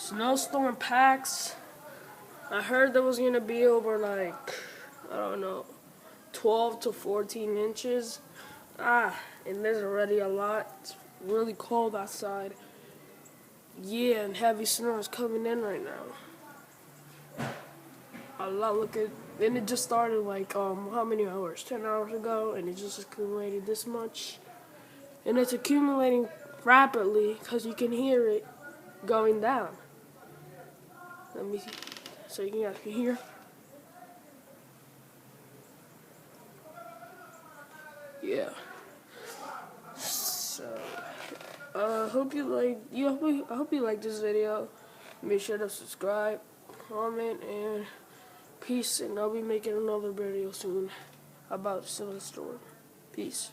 Snowstorm packs. I heard there was gonna be over like, I don't know, 12 to 14 inches. And there's already a lot. It's really cold outside. Yeah, and heavy snow is coming in right now. A lot. Look at, and it just started like how many hours? 10 hours ago, and it just accumulated this much. And it's accumulating rapidly because you can hear it going down. Let me see. So you guys can hear. Yeah. So, hope you like. I hope you like this video. Make sure to subscribe, comment, and peace. And I'll be making another video soon about Snowstorm. Peace.